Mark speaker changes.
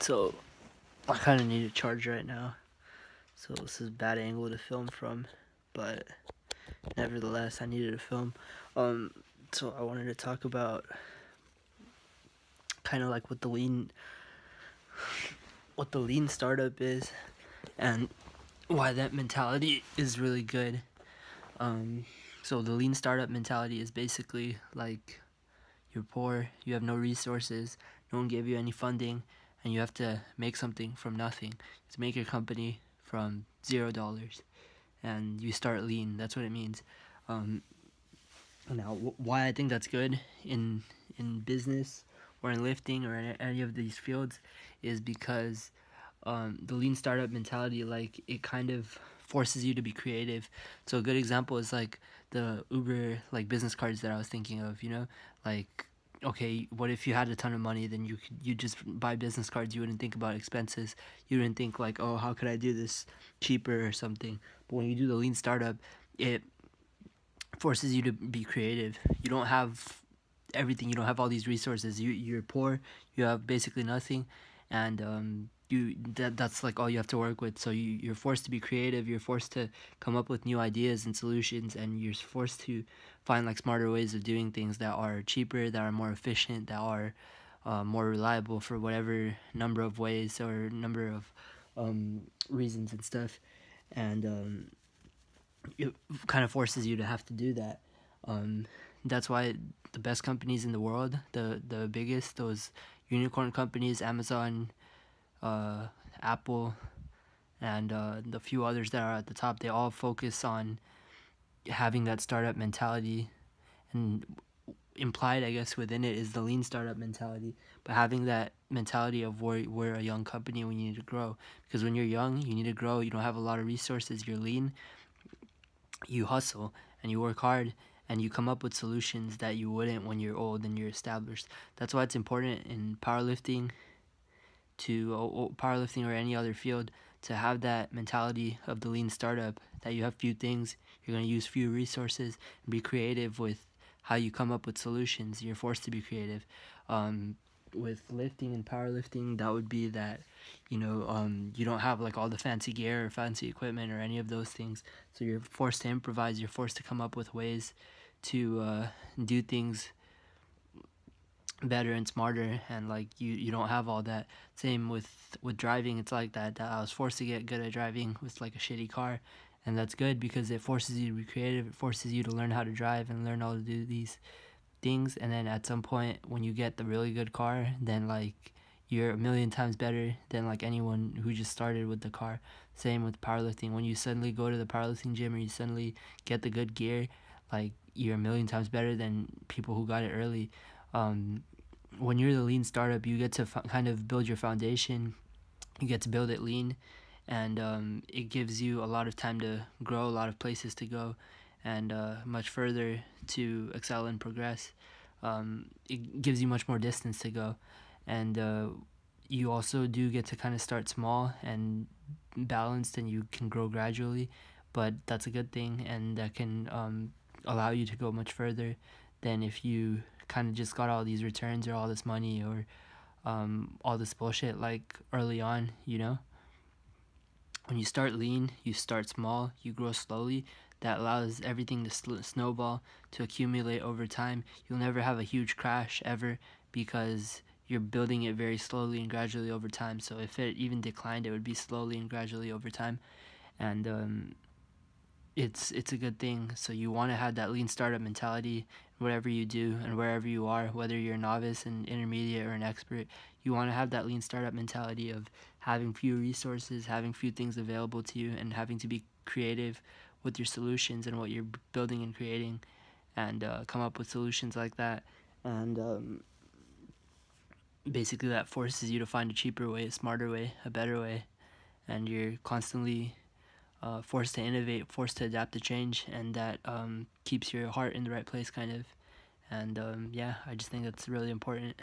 Speaker 1: So I kind of need a charge right now. So this is a bad angle to film from, but nevertheless, I needed to film. So I wanted to talk about kind of like what the lean startup is, and why that mentality is really good. So the lean startup mentality is basically like you're poor, you have no resources, no one gave you any funding, and you have to make something from nothing. To make your company from $0, and you start lean. That's what it means. Now, why I think that's good in business or in lifting or in any of these fields is because the lean startup mentality, like, it kind of forces you to be creative. So a good example is like the Uber like business cards that I was thinking of. Like, okay, what if you had a ton of money? Then you just buy business cards. You wouldn't think about expenses. You wouldn't think like, oh, how could I do this cheaper or something. But when you do the lean startup, it forces you to be creative. You don't have everything. You don't have all these resources. You're poor. You have basically nothing, and that's like all you have to work with. So you're forced to be creative. You're forced to come up with new ideas and solutions, and you're forced to find like smarter ways of doing things that are cheaper, that are more efficient, that are more reliable for whatever number of ways or number of reasons and stuff. And it kind of forces you to have to do that. That's why the best companies in the world, the biggest, those unicorn companies, Amazon, Apple, and the few others that are at the top, they all focus on having that startup mentality. And implied, I guess, within it is the lean startup mentality. But having that mentality of we're a young company and we need to grow. Because when you're young, you need to grow. You don't have a lot of resources. You're lean. You hustle and you work hard and you come up with solutions that you wouldn't when you're old and you're established. That's why it's important in powerlifting or any other field to have that mentality of the lean startup, that you have few things, you're going to use few resources, and be creative with how you come up with solutions. You're forced to be creative. With lifting and powerlifting, that would be that you don't have like all the fancy gear or fancy equipment or any of those things, so you're forced to improvise. You're forced to come up with ways to do things better and smarter, and like you don't have all that. Same with driving. It's like that I was forced to get good at driving with like a shitty car, and that's good because it forces you to be creative. It forces you to learn how to drive and learn how to do these things, and then at some point when you get the really good car, then like you're a million times better than like anyone who just started with the car. Same with powerlifting. When you suddenly go to the powerlifting gym or you suddenly get the good gear, like you're a million times better than people who got it early. When you're the lean startup, you get to kind of build your foundation. You get to build it lean, and it gives you a lot of time to grow, a lot of places to go, and much further to excel and progress. It gives you much more distance to go, and you also do get to kind of start small and balanced, and you can grow gradually, but that's a good thing, and that can allow you to go much further than if you kind of just got all these returns or all this money or all this bullshit like early on. When you start lean, you start small, you grow slowly. That allows everything to snowball, to accumulate over time. You'll never have a huge crash ever because you're building it very slowly and gradually over time. So if it even declined, it would be slowly and gradually over time. And it's a good thing. So you want to have that lean startup mentality whatever you do and wherever you are, whether you're a novice, an intermediate, or an expert. You want to have that lean startup mentality of having few resources, having few things available to you, and having to be creative with your solutions and what you're building and creating, and come up with solutions like that. And basically that forces you to find a cheaper way, a smarter way, a better way, and you're constantly forced to innovate, forced to adapt to change, and that keeps your heart in the right place, kind of. And yeah, I just think that's really important.